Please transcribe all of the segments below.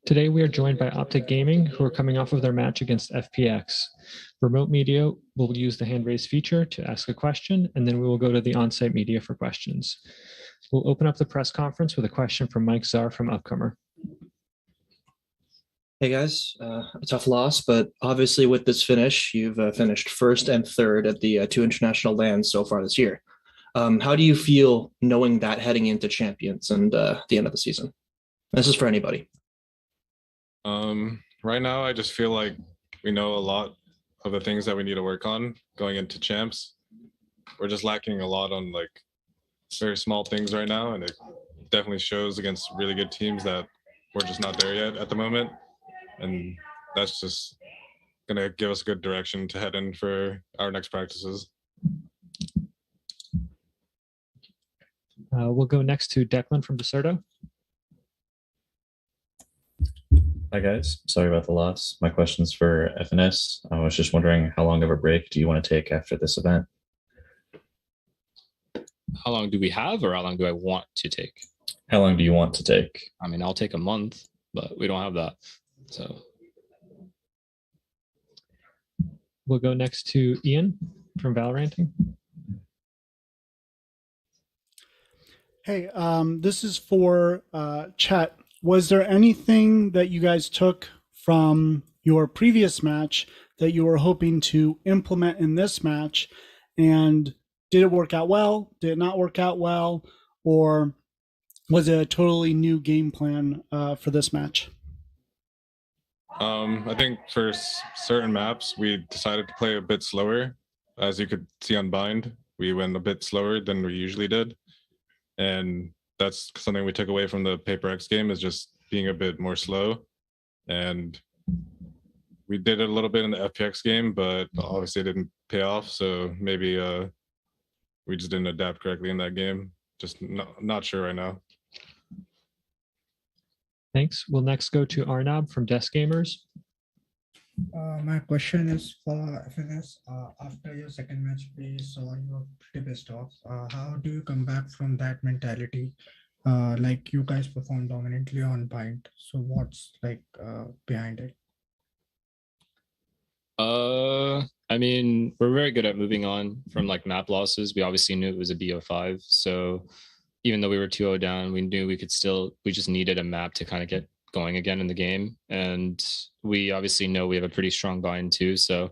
Today we are joined by OpTic Gaming, who are coming off of their match against FPX. Remote media will use the hand raise feature to ask a question, and then we will go to the on-site media for questions. We'll open up the press conference with a question from Mike Czar from Upcomer. Hey guys, a tough loss, but obviously with this finish, you've finished first and third at the two international lands so far this year. How do you feel knowing that heading into Champions and the end of the season? This is for anybody. Right now, I just feel like we know a lot of the things that we need to work on going into Champs. We're just lacking a lot on like very small things right now, and it definitely shows against really good teams that we're just not there yet at the moment. And that's just going to give us good direction to head in for our next practices. We'll go next to Declan from Deserto. Hi guys, sorry about the loss. My question's for FNS. I was just wondering, how long of a break do you want to take after this event? How long do we have, or how long do I want to take? How long do you want to take? I mean, I'll take a month, but we don't have that. So we'll go next to Ian from VALORANT. Hey, this is for chat. Was there anything that you guys took from your previous match that you were hoping to implement in this match? And did it work out well? Did it not work out well? Or was it a totally new game plan for this match? I think for certain maps, we decided to play a bit slower. As you could see on Bind, we went a bit slower than we usually did. And that's something we took away from the Paper X game, is just being a bit more slow. And we did it a little bit in the FPX game, but obviously it didn't pay off. So maybe we just didn't adapt correctly in that game. Just not sure right now. Thanks. We'll next go to Arnab from Desk Gamers. My question is for FNS. After your second match, we saw you were pretty pissed off. How do you come back from that mentality? Like you guys performed dominantly on Bind. So what's like behind it? I mean, we're very good at moving on from like map losses. We obviously knew it was a BO5. So even though we were 2-0 down, we knew we just needed a map to kind of get going again in the game. And we obviously know we have a pretty strong Bind too. So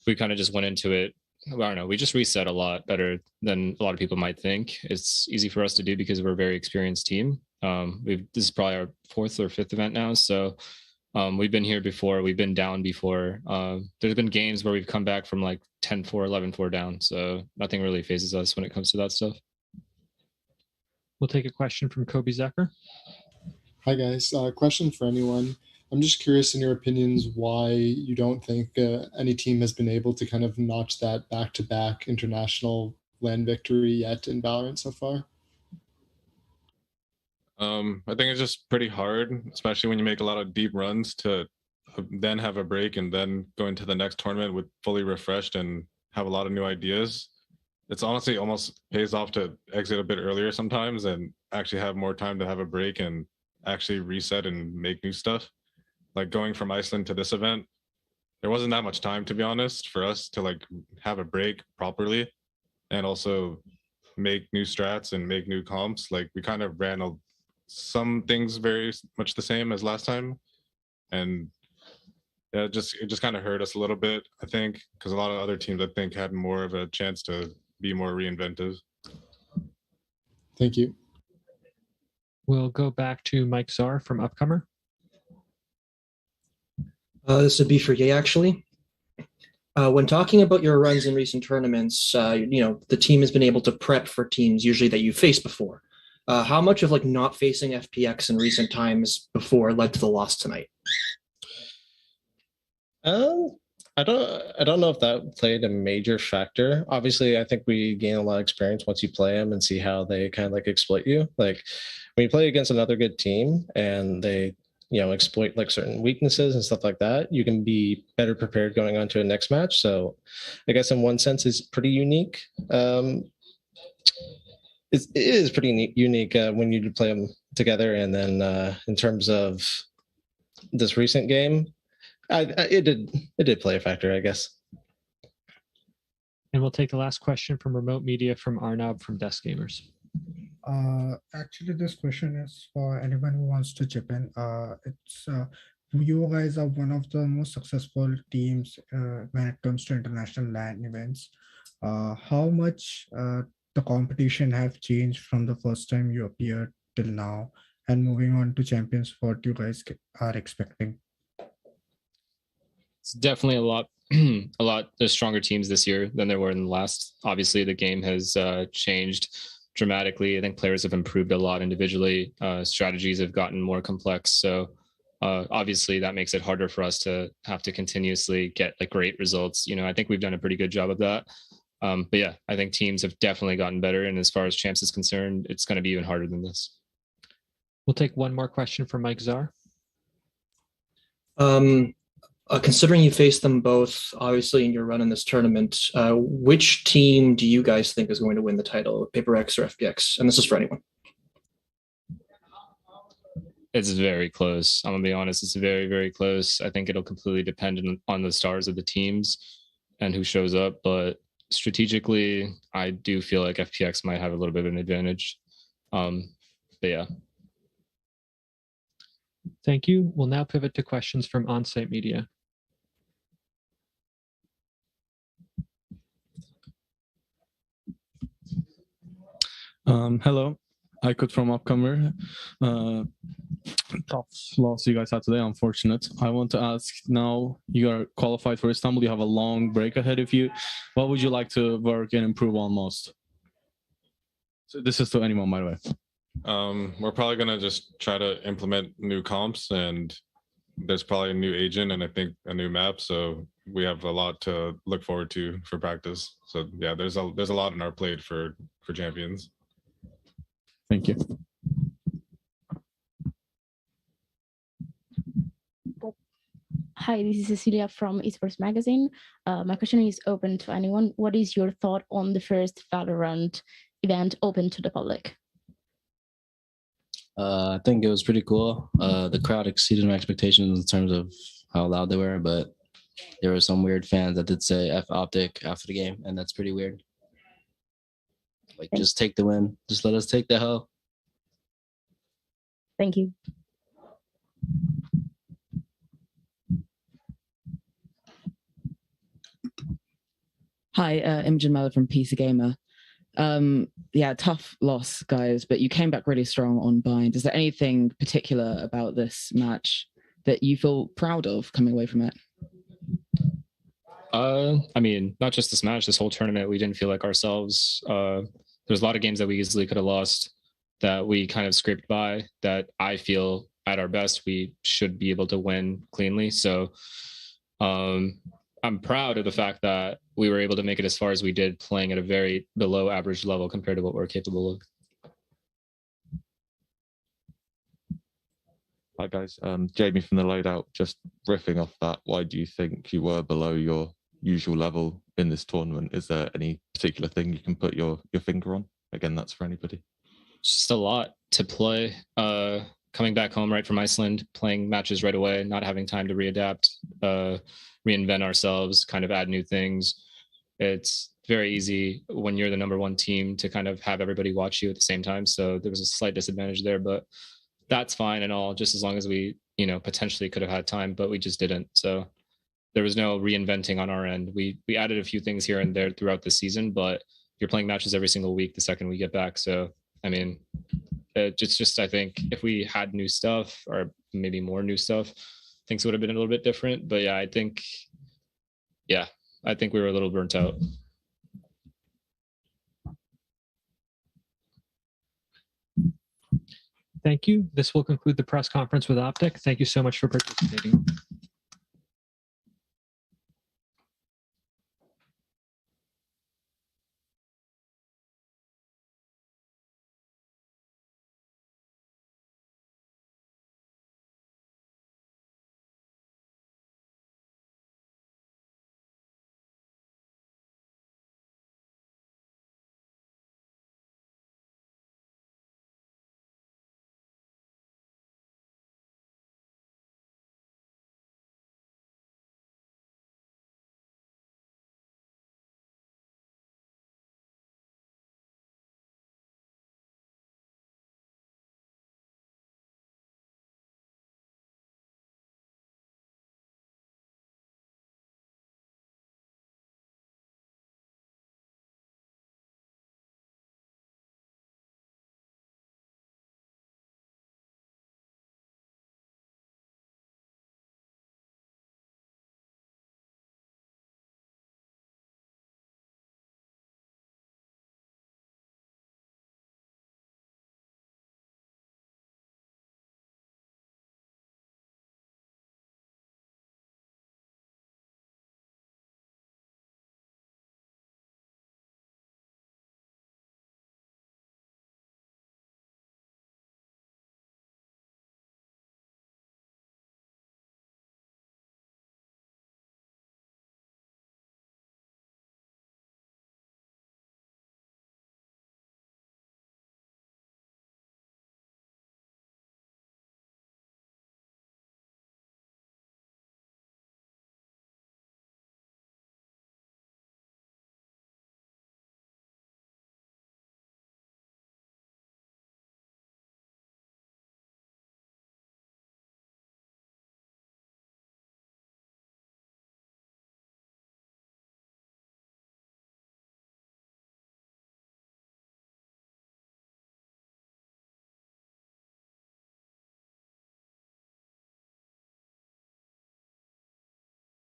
we kind of just went into it. I don't know. We just reset a lot better than a lot of people might think. It's easy for us to do because we're a very experienced team. This is probably our 4th or 5th event now. So we've been here before. We've been down before. There's been games where we've come back from like 10-4, 11-4 down. So nothing really phases us when it comes to that stuff. We'll take a question from Kobe Zecker. Hi guys, question for anyone. I'm just curious in your opinions why you don't think any team has been able to kind of notch that back-to-back international land victory yet in Valorant so far? I think it's just pretty hard, especially when you make a lot of deep runs, to then have a break and then go into the next tournament with fully refreshed and have a lot of new ideas. It's honestly almost pays off to exit a bit earlier sometimes and actually have more time to have a break and actually reset and make new stuff. Like going from Iceland to this event, there wasn't that much time, to be honest, for us to like have a break properly and also make new strats and make new comps. Like we kind of ran some things very much the same as last time, and yeah, it just kind of hurt us a little bit, I think, because a lot of other teams I think had more of a chance to be more reinventive. Thank you. We'll go back to Mike Czar from Upcomer. This would be for Ye, actually. When talking about your runs in recent tournaments, the team has been able to prep for teams usually that you've faced before. How much of like not facing FPX in recent times before led to the loss tonight? I don't know if that played a major factor. Obviously, I think we gain a lot of experience once you play them and see how they kind of like exploit you. Like when you play against another good team and they exploit like certain weaknesses and stuff like that, you can be better prepared going on to a next match. So I guess in one sense it's pretty unique. It is pretty unique when you play them together. And then in terms of this recent game, it did play a factor, I guess. And we'll take the last question from remote media from Arnab from Desk Gamers. Actually, this question is for anyone who wants to chip in. It's you guys are one of the most successful teams when it comes to international LAN events. How much the competition have changed from the first time you appeared till now, and moving on to champions, what you guys are expecting? It's definitely a lot a lot of stronger teams this year than there were in the last. Obviously, the game has changed dramatically. I think players have improved a lot individually. Strategies have gotten more complex. So obviously that makes it harder for us to have to continuously get like great results. I think we've done a pretty good job of that. But yeah, I think teams have definitely gotten better. And as far as champs is concerned, it's going to be even harder than this. We'll take one more question from Mike Czar. Considering you faced them both, obviously, in your run in this tournament, which team do you guys think is going to win the title, PaperX or FPX? And this is for anyone. It's very close. I'm gonna be honest. It's very, very close. I think it'll completely depend on the stars of the teams and who shows up. But strategically, I do feel like FPX might have a little bit of an advantage. But yeah. Thank you. We'll now pivot to questions from on-site media. Hello, I could from Upcomer. Tough loss you guys had today, unfortunate. I want to ask, now you are qualified for Istanbul, you have a long break ahead of you. What would you like to work and improve on most? So this is to anyone, by the way. We're probably gonna just try to implement new comps, and there's probably a new agent and I think a new map. So we have a lot to look forward to for practice. So yeah, there's a lot on our plate for champions. Thank you. Hi, this is Cecilia from Esports Magazine. My question is open to anyone. What is your thought on the first VALORANT event open to the public? I think it was pretty cool. The crowd exceeded my expectations in terms of how loud they were, but there were some weird fans that did say F OpTic after the game, and that's pretty weird. Like, just take the win. Just let us take the hell. Thank you. Hi, Imogen Mellor from PC Gamer. Yeah, tough loss, guys, but you came back really strong on Bind. Is there anything particular about this match that you feel proud of coming away from it? I mean, not just this match, this whole tournament, we didn't feel like ourselves. There's a lot of games that we easily could have lost that we kind of scraped by, that I feel at our best we should be able to win cleanly. So I'm proud of the fact that we were able to make it as far as we did, playing at a very below average level compared to what we're capable of. Hi guys, Jamie from the Loadout. Just riffing off that, why do you think you were below your usual level in this tournament? Is there any particular thing you can put your finger on? Again, that's for anybody. Just a lot to play. Coming back home right from Iceland, playing matches right away, not having time to readapt, reinvent ourselves, kind of add new things. It's very easy when you're the #1 team to kind of have everybody watch you at the same time. So there was a slight disadvantage there, but that's fine and all, just as long as we, potentially could have had time, but we just didn't. So there was no reinventing on our end. We added a few things here and there throughout the season, but you're playing matches every single week the second we get back. So, I mean, it's just, I think if we had new stuff or maybe more new stuff, things would have been a little bit different. But yeah, I think we were a little burnt out. Thank you. This will conclude the press conference with OpTic. Thank you so much for participating.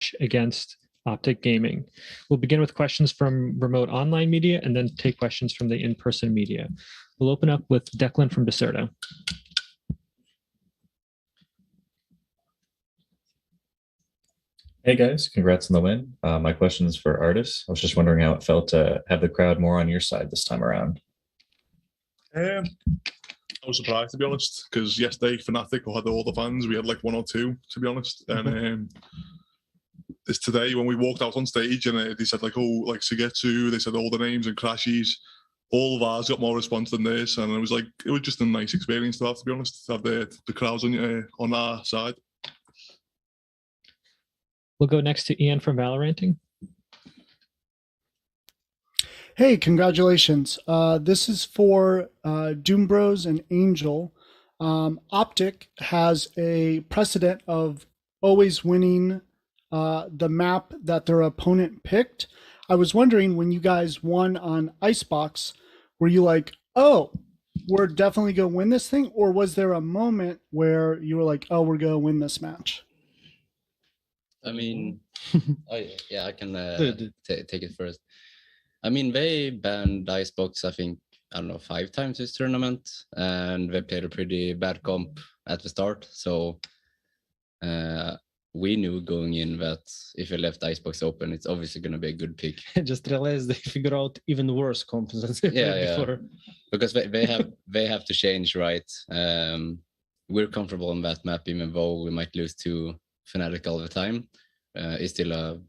match against OpTic Gaming. We'll begin with questions from remote online media and then take questions from the in-person media. We'll open up with Declan from Deserto. Hey guys, congrats on the win. My question is for Artis. I was just wondering how it felt to have the crowd more on your side this time around. I was surprised, to be honest, because yesterday Fnatic had all the fans. We had like one or two, to be honest. And it's today when we walked out on stage and they said like, oh, like Sugetsu, they said all the names and Crashies. All of ours got more response than this, and it was just a nice experience to have, to be honest, to have the crowds on our side. We'll go next to Ian from Valoranting. Hey, congratulations. This is for Doom Bros and Angel. OpTic has a precedent of always winning the map that their opponent picked. I was wondering, when you guys won on Icebox, were you like, oh, we're definitely going to win this thing? Or was there a moment where you were like, oh, we're going to win this match? I mean, I can take it first. I mean, they banned Icebox, I think, 5 times this tournament, and they played a pretty bad comp at the start. So we knew going in that if we left Icebox open, it's obviously going to be a good pick. I just realized they figured out even worse comps than they played before. Because they have to change, right? We're comfortable on that map, even though we might lose to Fnatic all the time. It's still a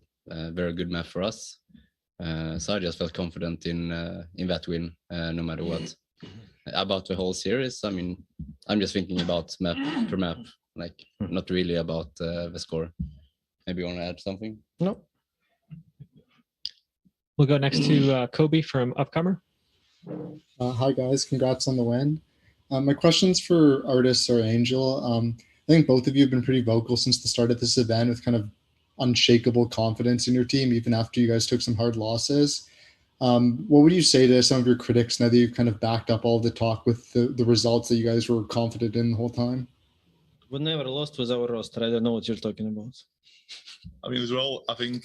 very good map for us. So I just felt confident in that win, no matter what. About the whole series, I mean, I'm just thinking about map per map, like not really about the score. Maybe you want to add something? No. We'll go next to Kobe from Upcomer. Hi guys, congrats on the win. My question's for Artis or Angel. I think both of you have been pretty vocal since the start of this event with kind of unshakable confidence in your team, even after you guys took some hard losses. What would you say to some of your critics now that you've kind of backed up all the talk with the results that you guys were confident in the whole time? We never lost with our roster. I don't know what you're talking about. I mean, as well, I think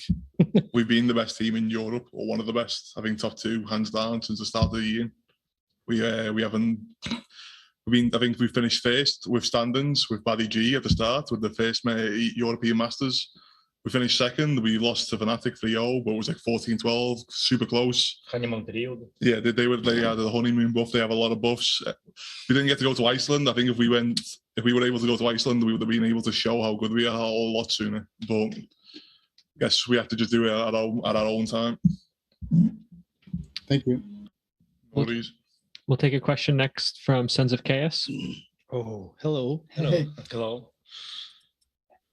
we've been the best team in Europe, or one of the best. I think top 2, hands down, since the start of the year. We haven't. I think we finished first with standings with Baddy G at the start with the first European Masters. We finished second. We lost to Fnatic 3-0, but it was like 14-12, super close. Yeah, they had the honeymoon buff. They have a lot of buffs. We didn't get to go to Iceland. I think if we were able to go to Iceland, we would have been able to show how good we are a lot sooner. But I guess we have to just do it at our own time. Thank you. We'll take a question next from Sons of Chaos. Oh, hello. Hey. Hello.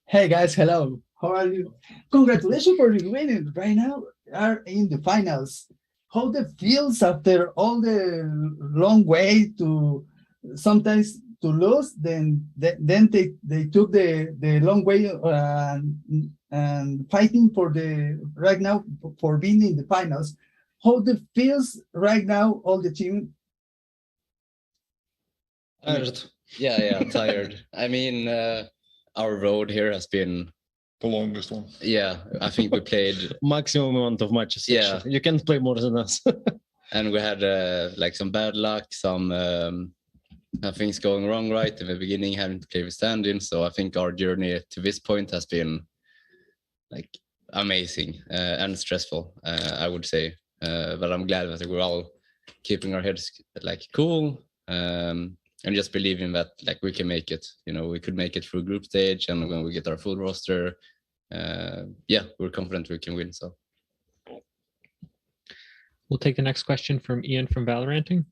Hey guys, hello. How are you? Congratulations for winning. Right now, we are in the finals. How the feels after all the long way to sometimes to lose, then they took the long way and fighting for the right now for being in the finals. How the feels right now, all the team? Tired. Yeah, tired. I mean, our road here has been the longest one. Yeah, I think we played maximum amount of matches. Yeah, actually. You can't play more than us. And we had like some bad luck, some things going wrong right in the beginning, having to play with stand-in. So I think our journey to this point has been like amazing and stressful, I would say. But I'm glad that we're all keeping our heads like cool. And just believing that like we can make it, we could make it through group stage, and when we get our full roster, we're confident we can win. So we'll take the next question from Ian from Valoranting.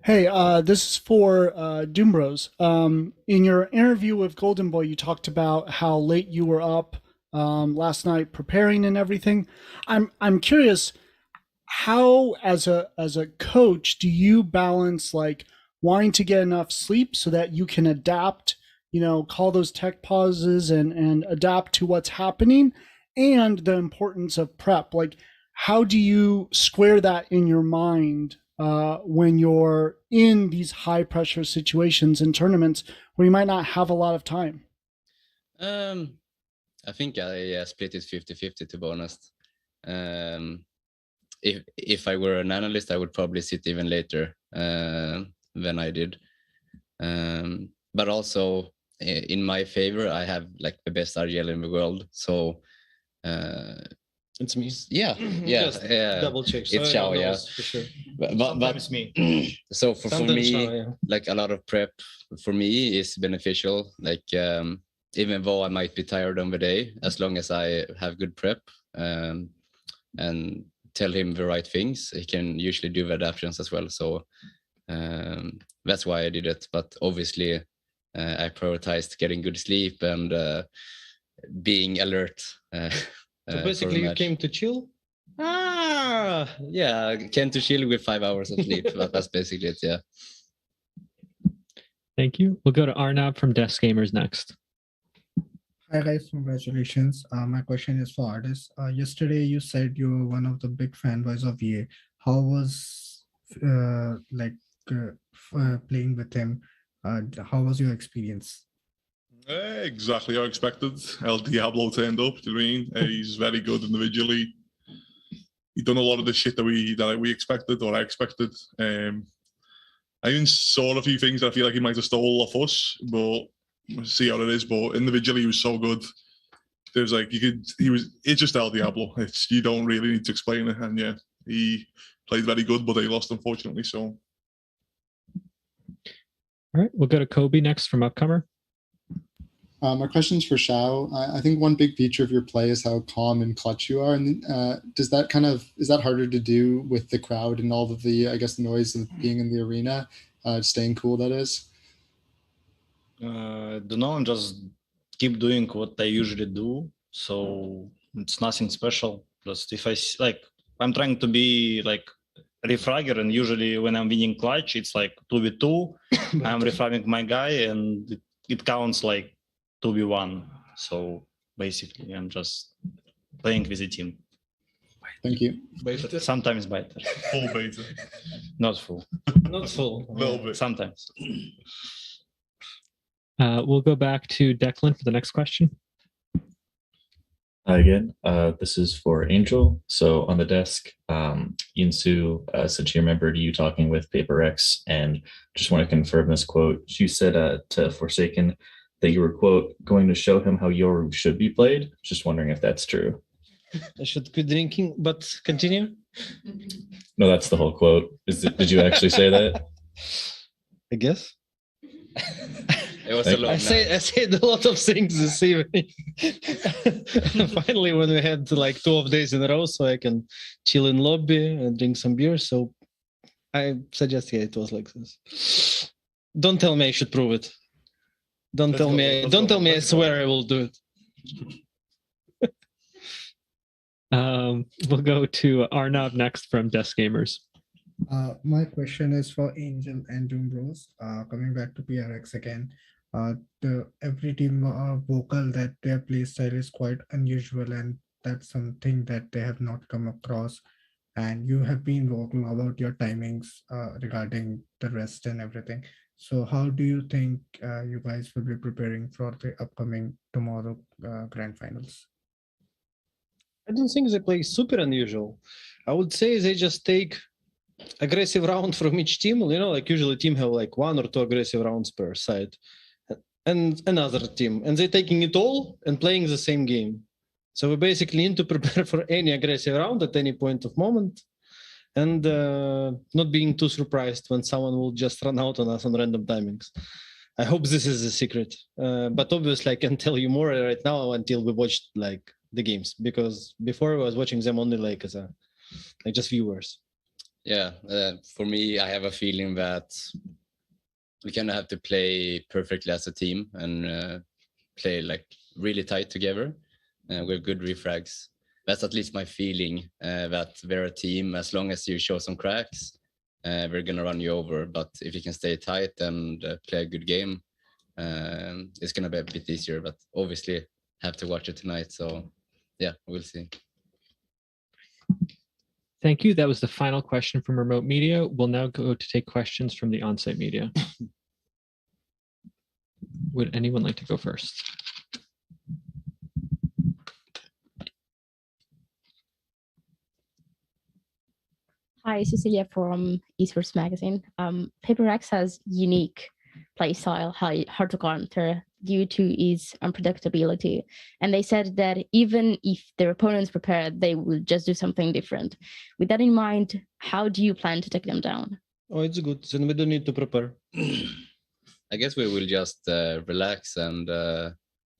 Hey, this is for Doom Bros. In your interview with Golden Boy, you talked about how late you were up last night preparing and everything. I'm curious, how as a coach do you balance like wanting to get enough sleep so that you can adapt, call those tech pauses and adapt to what's happening, and the importance of prep? Like, how do you square that in your mind when you're in these high pressure situations in tournaments where you might not have a lot of time? I think I split it 50-50 to be honest. If I were an analyst, I would probably sit even later than I did. But also in my favor, I have like the best RGL in the world. So it's me. Yeah, Just yeah. double check. So It's I Xiao, know yeah. for sure. But Sometimes me. So for Sometimes me, Xiao, yeah. like a lot of prep for me is beneficial. Like even though I might be tired on the day, as long as I have good prep and tell him the right things, he can usually do the adaptations as well. So that's why I did it. But obviously, I prioritized getting good sleep and being alert. So basically, you came to chill. Yeah, came to chill with 5 hours of sleep. That's basically it. Yeah. Thank you. We'll go to Arnab from Desk Gamers next. Hi guys, congratulations. My question is for artists. Yesterday you said you were one of the big fanboys of VA. How was playing with him? How was your experience? Exactly how expected. El Diablo turned up. Do you know what I mean? He's very good individually. He done a lot of the shit that we expected or I expected. I even saw a few things that I feel like he might have stole off us, but we'll see how it is. But individually, he was so good. There's like it's just El Diablo. You don't really need to explain it. And yeah, he played very good, but they lost unfortunately. So. All right, we'll go to Kobe next from Upcomer. My question is for Xiao. I think one big feature of your play is how calm and clutch you are. And is that harder to do with the crowd and all of the, I guess, the noise of being in the arena, staying cool, that is? Don't know. I'm just keep doing what I usually do. So it's nothing special. Just if I'm trying to be like refragger, and usually when I'm winning clutch, it's like 2v2. I'm refragging my guy, and it counts like 2v1. So basically, I'm just playing with the team. Thank you. Beta. Sometimes beta. Full beta. Not full. Not full. A little bit. Sometimes. We'll go back to Declan for the next question. Hi again. This is for Angel. So on the desk, Yinsu said she remembered you talking with PaperX, and just want to confirm this quote. She said to Forsaken that you were, quote, going to show him how Yoru should be played. Just wondering if that's true. I should quit drinking, but continue. No, that's the whole quote. Did you actually say that? I guess. It was I said a lot of things this evening. Finally, when we had like 12 days in a row, so I can chill in lobby and drink some beer. So I suggest, yeah, it was like this. Don't tell me I should prove it. Don't tell me I swear I will do it. We'll go to Arnab next from Desk Gamers. My question is for Angel and Doom Bros. Coming back to PRX again, every team vocal that their play style is quite unusual, and that's something that they have not come across. And you have been vocal about your timings regarding the rest and everything. So how do you think you guys will be preparing for the upcoming tomorrow grand finals? I don't think they play super unusual. I would say they just take aggressive round from each team. You know, like usually team have like 1 or 2 aggressive rounds per side, and another team, and they're taking it all and playing the same game. So we basically need to prepare for any aggressive round at any point of moment, and not being too surprised when someone will just run out on us on random timings. I hope this is the secret. But obviously I can tell you more right now until we watched like the games, because before I was watching them only like as like just viewers. Yeah, for me, I have a feeling that we kind of have to play perfectly as a team and play like really tight together with good refrags. That's at least my feeling, that we're a team. As long as you show some cracks, we're going to run you over. But if you can stay tight and play a good game, it's going to be a bit easier. But obviously, have to watch it tonight. So yeah, we'll see. Thank you. That was the final question from remote media. We'll now go to take questions from the on-site media. Would anyone like to go first? Hi, Cecilia from Esports Magazine. PaperX has unique play style, hard to counter due to its unpredictability. And they said that even if their opponents prepare, they will just do something different. With that in mind, how do you plan to take them down? Oh, it's good. Then we don't need to prepare. I guess we will just relax and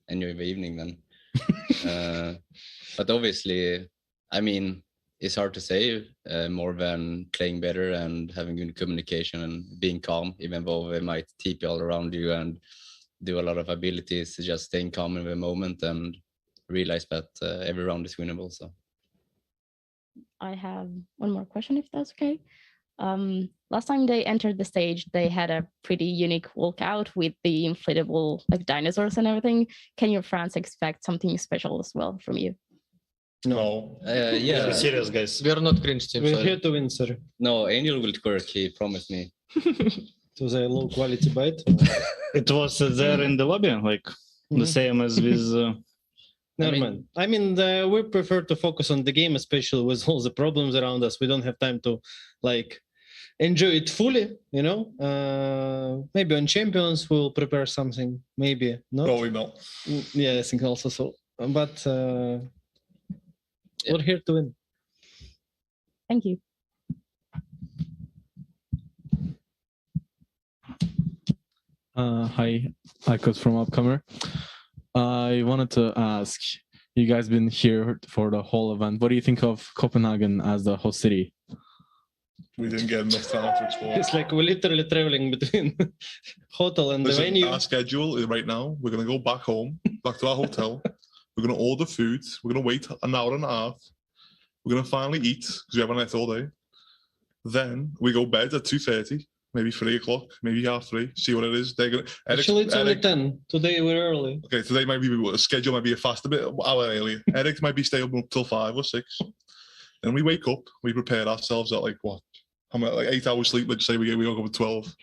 enjoy the evening then. But obviously, I mean, it's hard to say more than playing better and having good communication and being calm, even though they might TP all around you and do a lot of abilities, just staying calm in the moment and realize that every round is winnable. So I have one more question, if that's okay. Last time they entered the stage, they had a pretty unique walkout with the inflatable like dinosaurs and everything. Can your fans expect something special as well from you? No. Yeah. We're serious, guys. We are not cringe team. We're sorry. here to win, sir. No, Angel will twerk, he promised me. It was a low quality bite. It was there in the lobby, like the same as with. Never mind. I mean, we prefer to focus on the game, especially with all the problems around us. We don't have time to like enjoy it fully, you know. Maybe on Champions we'll prepare something. Maybe not. Probably not. Yeah, I think also so. But we're here to win. Thank you. Hi, Icos from Upcomer. I wanted to ask, you guys been here for the whole event. What do you think of Copenhagen as the host city? We didn't get enough time to explore. It's like we're literally traveling between hotel and Listen, the venue. our schedule is right now. We're gonna go back home, back to our hotel. We're gonna order food. We're gonna wait an hour and a half. We're gonna finally eat because we haven't ate all day. Then we go bed at 2:30, maybe 3 o'clock, maybe half 3. See what it is. They're gonna. Actually, it's only 10. Today we're early. Okay, today might be schedule might be a fast a bit hour earlier. Eric might be staying up till 5 or 6. Then we wake up. We prepare ourselves at like what? How much? Like 8 hours sleep. Let's say we wake up at 12.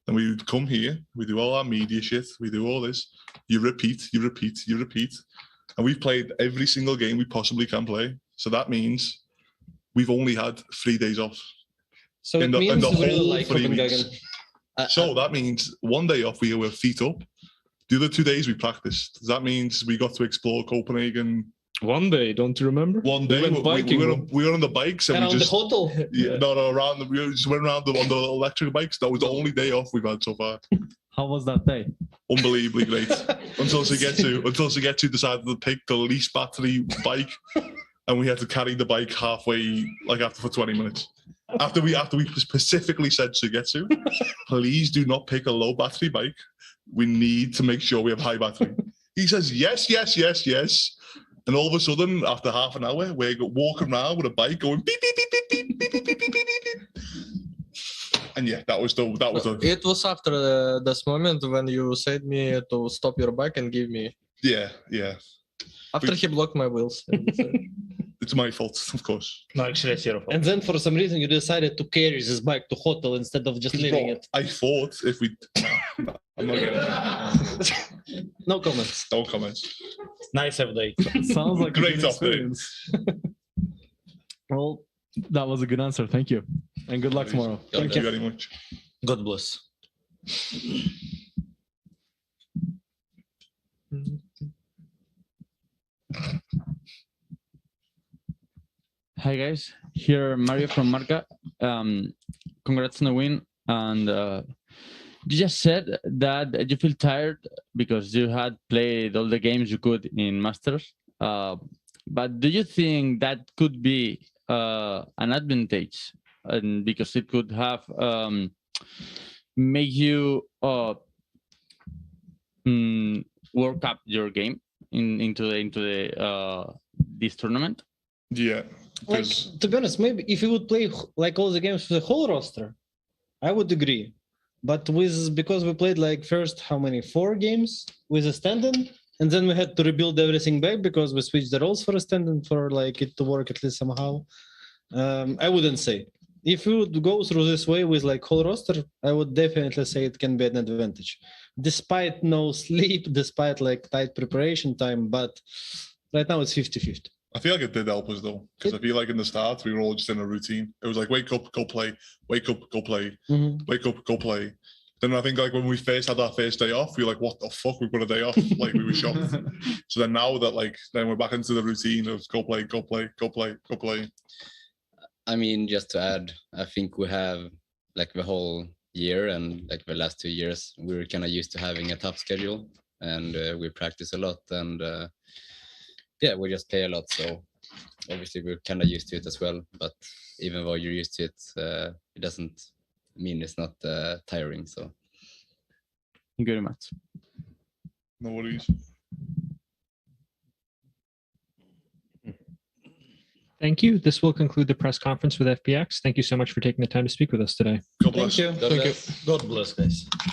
Then we come here. We do all our media shit. We do all this. You repeat. You repeat. You repeat. And we've played every single game we possibly can play. So that means we've only had 3 days off. So it means we really like 3 Copenhagen. weeks. So that means 1 day off we were feet up. The other 2 days we practiced. That means we got to explore Copenhagen. 1 day, don't you remember? 1 day we went biking. we were on the bikes and Around we just the hotel. yeah, no, around the we just went around on the electric bikes. That was the only day off we've had so far. How was that day? Unbelievably great. until Sugetsu decided to pick the least battery bike, and we had to carry the bike halfway, like for 20 minutes. After we specifically said Sugetsu, please do not pick a low battery bike. We need to make sure we have high battery. He says yes, yes, yes, yes. And all of a sudden, after half an hour, we're walking around with a bike going beep beep beep beep beep beep beep beep beep beep beep. And yeah, that was the. It was after this moment when you said me to stop your bike and give me. Yeah, yeah. After he blocked my wheels. It's my fault, of course. No, actually, it's your fault. And then for some reason you decided to carry this bike to hotel instead of just leaving it. I thought if we. No, I'm not getting. No comments. No comments. Nice day. Sounds like Great a good update. experience. Well, that was a good answer. Thank you. And good luck tomorrow. Thank you very much. God bless. Hi guys, here Mario from Marca. Congrats on the win. And you just said that you feel tired because you had played all the games you could in Masters. But do you think that could be an advantage? And because it could have make you work up your game into this tournament? Yeah. Like, to be honest, maybe if you would play like all the games for the whole roster, I would agree. But because we played like first how many 4 games with a stand-in, and then we had to rebuild everything back because we switched the roles for a stand-in for like it to work at least somehow. I wouldn't say. If you would go through this way with like whole roster, I would definitely say it can be an advantage, despite no sleep, despite like tight preparation time. But right now it's 50-50. I feel like it did help us though, because I feel like in the start we were all just in a routine. It was like wake up, go play, wake up, go play, wake up, go play. Then I think like when we first had our first day off, we were like, what the fuck? We've got a day off. Like we were shocked. So then now that like then we're back into the routine of go play, go play, go play, go play. I mean, just to add, I think we have like the whole year and like the last 2 years, we were kind of used to having a tough schedule, and we practice a lot, and yeah, we just play a lot. So obviously we're kind of used to it as well. But even though you're used to it, it doesn't mean it's not tiring. So thank you very much. No worries. Thank you. This will conclude the press conference with FPX. Thank you so much for taking the time to speak with us today. God bless. Thank you. Thank you. God bless, guys.